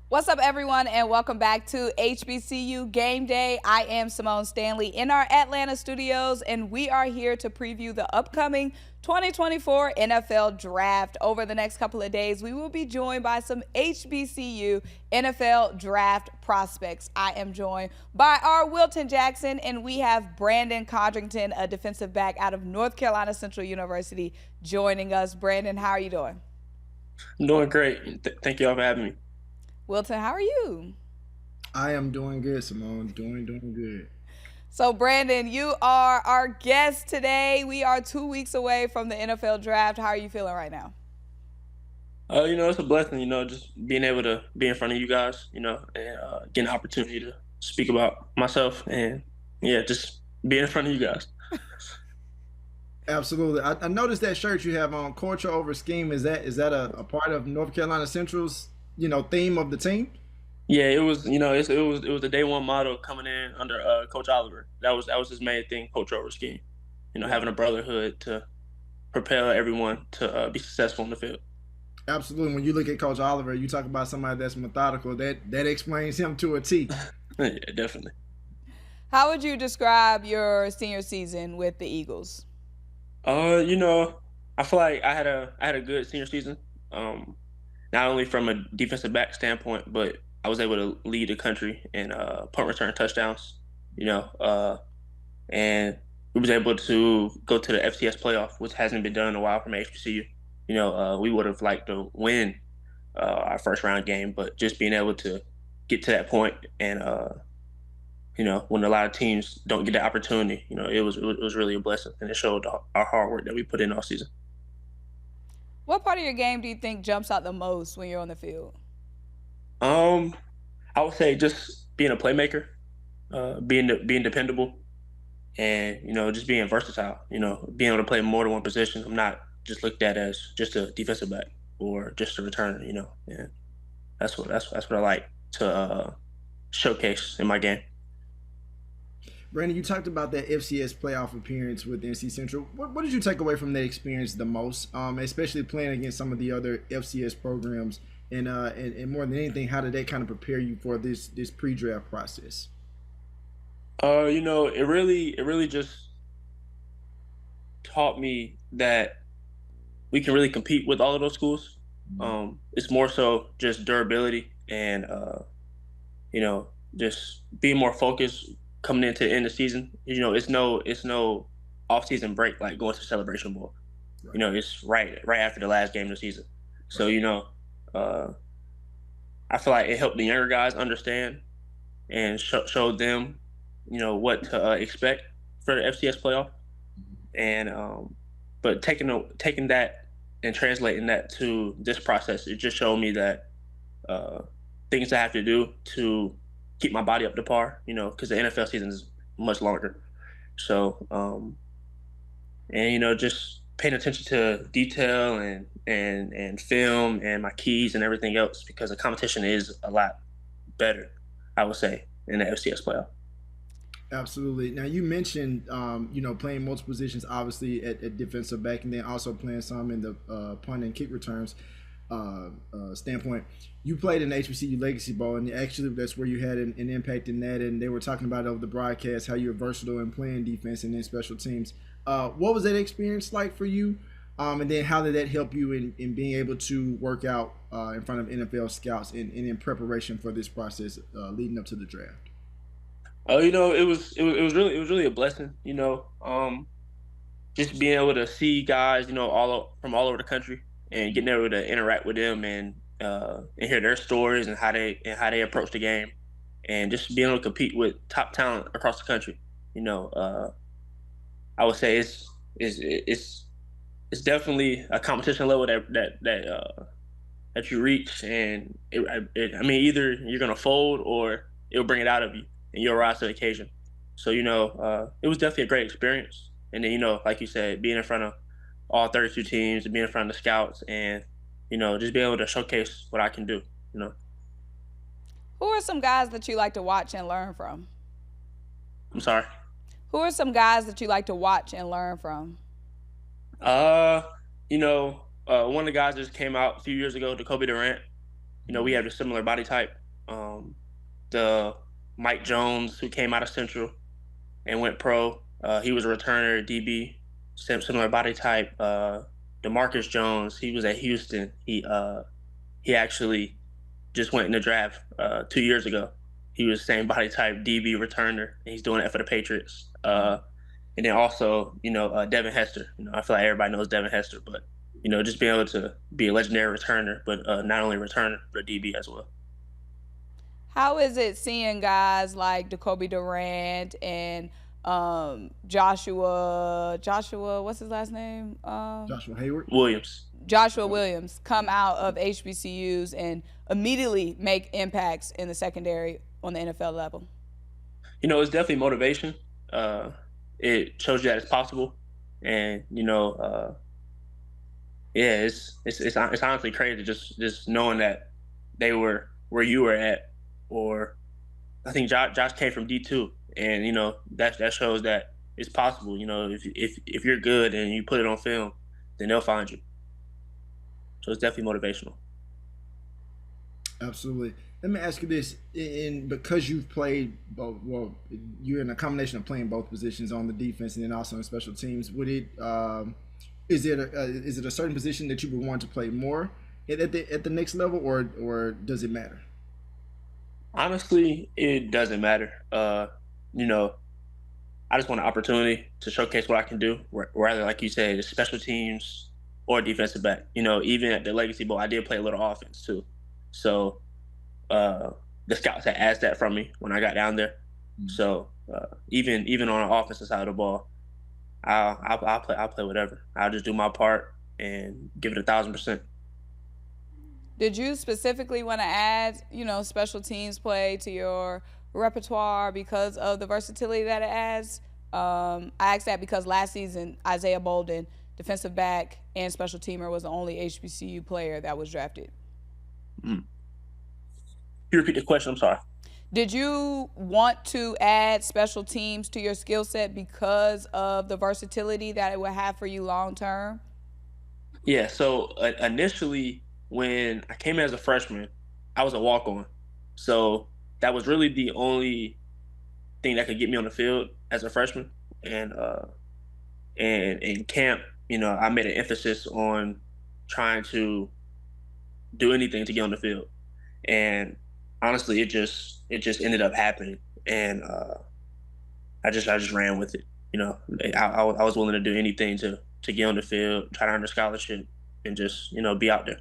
What's up, everyone, and welcome back to HBCU Game Day. I am Symone Stanley in our Atlanta studios, and we are here to preview the upcoming 2024 NFL Draft. Over the next couple of days, we will be joined by some HBCU NFL Draft prospects. I am joined by our Wilton Jackson, and we have Brandon Condrington, a defensive back out of North Carolina Central University, joining us. Brandon, how are you doing? I'm doing great. Thank you all for having me. Wilton, how are you? I am doing good, Symone. Doing good. So, Brandon, you are our guest today. We are 2 weeks away from the NFL Draft. How are you feeling right now? It's a blessing, just being able to be in front of you guys, and getting an opportunity to speak about myself and, yeah, just being in front of you guys. Absolutely. I noticed that shirt you have on, culture over scheme. Is that a part of North Carolina Central's theme of the team? Yeah, it was, it was the day one motto coming in under Coach Oliver. That was his main thing, coach over scheme. Having a brotherhood to propel everyone to be successful in the field. Absolutely. When you look at Coach Oliver, you talk about somebody that's methodical. That explains him to a T. Yeah, definitely. How would you describe your senior season with the Eagles? I feel like I had a good senior season. Not only from a defensive back standpoint, but I was able to lead the country in punt return touchdowns. And we was able to go to the FCS playoff, which hasn't been done in a while from HBCU. We would have liked to win our first round game, but just being able to get to that point and when a lot of teams don't get the opportunity, it was really a blessing, and it showed our hard work that we put in all season. What part of your game do you think jumps out the most when you're on the field? Um, I would say just being a playmaker, being dependable, and just being versatile. Being able to play more than one position. I'm not just looked at as just a defensive back or just a returner. And that's what I like to showcase in my game. Brandon, you talked about that FCS playoff appearance with NC Central. What did you take away from that experience the most, especially playing against some of the other FCS programs? And more than anything, how did that kind of prepare you for this pre-draft process? It really just taught me that we can really compete with all of those schools. It's more so just durability and just being more focused coming into the end of the season. It's no off season break like going to Celebration Bowl. Right. It's right after the last game of the season. So uh, I feel like it helped the younger guys understand and showed them what to expect for the FCS playoff. And but taking that and translating that to this process, it just showed me that things I have to do to keep my body up to par, because the NFL season is much longer. So, and just paying attention to detail and film and my keys and everything else, because the competition is a lot better, I would say, in the FCS playoff. Absolutely. Now you mentioned, playing multiple positions, obviously at defensive back, and then also playing some in the punt and kick returns standpoint. You played in the HBCU Legacy Bowl, and actually that's where you had an impact in that. And they were talking about over the broadcast how you're versatile in playing defense and then special teams. What was that experience like for you? And then how did that help you in being able to work out in front of NFL scouts and in preparation for this process leading up to the draft? It was really a blessing. Just being able to see guys, from all over the country, and getting able to interact with them and hear their stories and how they approach the game, and just being able to compete with top talent across the country. I would say it's definitely a competition level that you reach, and I mean, either you're gonna fold or it'll bring it out of you, and you'll rise to the occasion. So it was definitely a great experience. And then like you said, being in front of all 32 teams, and being in front of the scouts, and just being able to showcase what I can do. You know, Who are some guys that you like to watch and learn from? I'm sorry. Who are some guys that you like to watch and learn from? Uh, one of the guys that just came out a few years ago, Jacoby Durant. we have a similar body type. The Mike Jones, who came out of Central and went pro, he was a returner, DB, similar body type. DeMarcus Jones, he was at Houston. He actually just went in the draft 2 years ago. He was same body type, DB returner, and he's doing it for the Patriots. And then also, Devin Hester. I feel like everybody knows Devin Hester, but just being able to be a legendary returner, but not only a returner, but a DB as well. How is it seeing guys like Jacoby Durant and Joshua, what's his last name? Joshua Hayward? Joshua Williams come out of HBCUs and immediately make impacts in the secondary on the NFL level? It's definitely motivation. It shows you that it's possible. And, it's honestly crazy just knowing that they were where you were at. Or I think Josh came from D2, and that shows that it's possible. If you're good and you put it on film, then they'll find you. So it's definitely motivational. Absolutely. Let me ask you this: because you've played both, well, you're in a combination of playing both positions on the defense and then also in special teams. Would it is it a certain position that you would want to play more at the next level, or does it matter? Honestly, it doesn't matter. I just want an opportunity to showcase what I can do, rather, like you said, special teams or defensive back. Even at the Legacy Bowl, I did play a little offense too. So the scouts had asked that from me when I got down there. Mm-hmm. So even on the offensive side of the ball, I'll play whatever. I'll just do my part and give it 1,000%. Did you specifically want to add, special teams play to your repertoire because of the versatility that it adds? I asked that because last season, Isaiah Bolden, defensive back and special teamer, was the only HBCU player that was drafted. Mm. Can you repeat the question? I'm sorry. Did you want to add special teams to your skill set because of the versatility that it would have for you long term? Yeah, so initially, when I came as a freshman, I was a walk-on. So that was really the only thing that could get me on the field as a freshman. And in camp, I made an emphasis on trying to do anything to get on the field. And honestly, it just ended up happening. And I just ran with it. I was willing to do anything to get on the field, try to earn a scholarship, and just, be out there.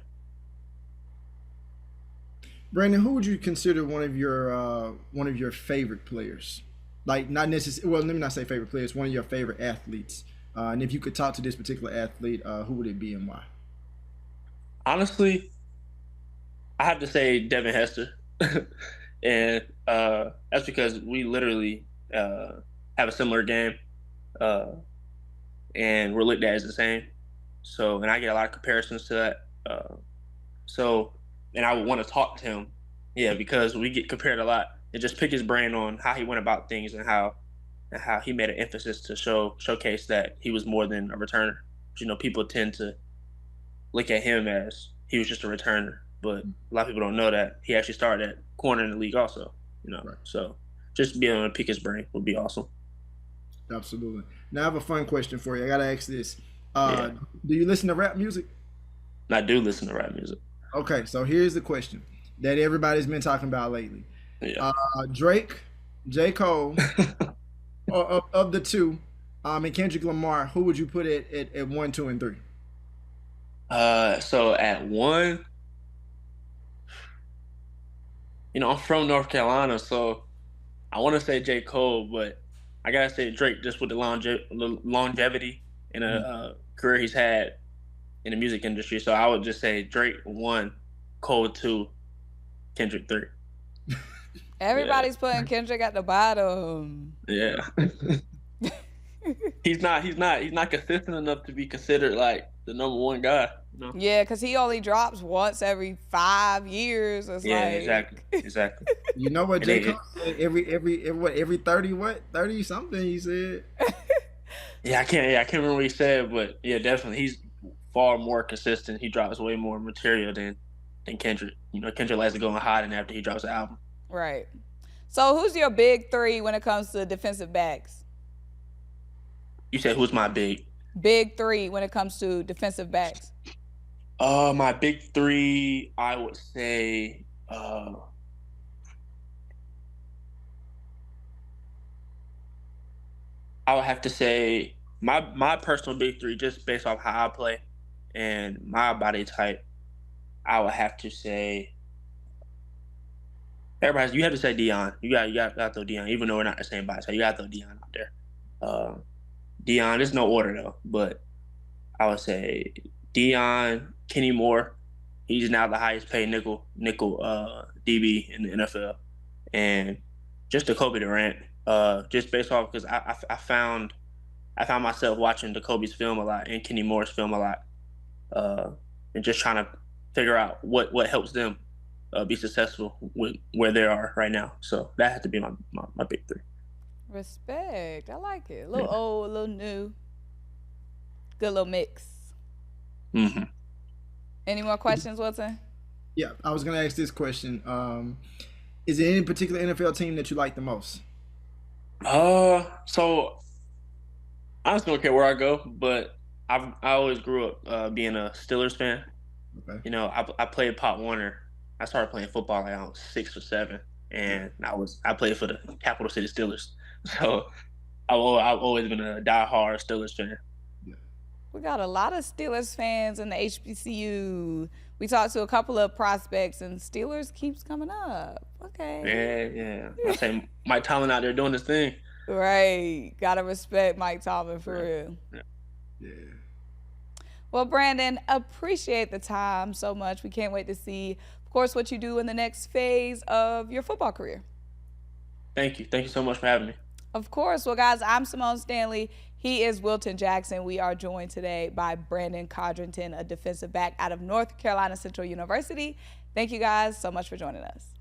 Brandon, who would you consider one of your favorite players? Like, not necessarily. Well, let me not say favorite players. One of your favorite athletes. And if you could talk to this particular athlete, who would it be and why? Honestly, I have to say Devin Hester, and that's because we literally have a similar game, and we're looked at as the same. So, and I get a lot of comparisons to that. And I would want to talk to him, because we get compared a lot, and just pick his brain on how he went about things and how he made an emphasis to showcase that he was more than a returner. People tend to look at him as he was just a returner, but a lot of people don't know that he actually started at corner in the league also. Right. So just being able to pick his brain would be awesome. Absolutely. Now I have a fun question for you. I gotta ask this: do you listen to rap music? I do listen to rap music. Okay, so here's the question that everybody's been talking about lately. Yeah. Drake, J. Cole, of the two, and Kendrick Lamar, who would you put at 1, 2, and 3? So at 1, I'm from North Carolina, so I want to say J. Cole, but I gotta say Drake just with the longevity and a career he's had in the music industry. So I would just say Drake 1, Cole 2, Kendrick 3. Everybody's putting Kendrick at the bottom. Yeah. he's not consistent enough to be considered like the number 1 guy. Yeah, because he only drops once every 5 years. It's exactly. You know what J. Cole said? Every 30 something he said. I can't remember what he said, but definitely he's far more consistent. He drops way more material than than Kendrick. You know, Kendrick likes to go and hide after he drops an album. Right. So who's your big three when it comes to defensive backs? You said who's my big? Big three when it comes to defensive backs. My big three, I would say, I would have to say my personal big three, just based off how I play and my body type. I would have to say, you have to say Dion. You got to throw Dion, even though we're not the same body type. You got to throw Dion out there. Dion, there's no order though, but I would say Dion, Kenny Moore. He's now the highest paid nickel DB in the NFL, and just Kobe Durant. Just based off because I found myself watching Kobe's film a lot and Kenny Moore's film a lot, and just trying to figure out what helps them be successful with where they are right now. So that had to be my big three. Respect. I like it. A little old, a little new. Good little mix. Mm-hmm. Any more questions, Wilton? Yeah, I was going to ask this question. Is there any particular NFL team that you like the most? So I just don't care where I go, but I always grew up being a Steelers fan. Okay. You know, I played Pop Warner. I started playing football like I was 6 or 7, and I played for the Capital City Steelers. So I've always been a diehard Steelers fan. We got a lot of Steelers fans in the HBCU. We talked to a couple of prospects, and Steelers keeps coming up. Okay. Yeah. I say Mike Tomlin out there doing his thing. Right. Gotta respect Mike Tomlin for real. Yeah. Well, Brandon, appreciate the time so much. We can't wait to see, of course, what you do in the next phase of your football career. Thank you. Thank you so much for having me. Of course. Well, guys, I'm Symone Stanley. He is Wilton Jackson. We are joined today by Brandon Condrington, a defensive back out of North Carolina Central University. Thank you guys so much for joining us.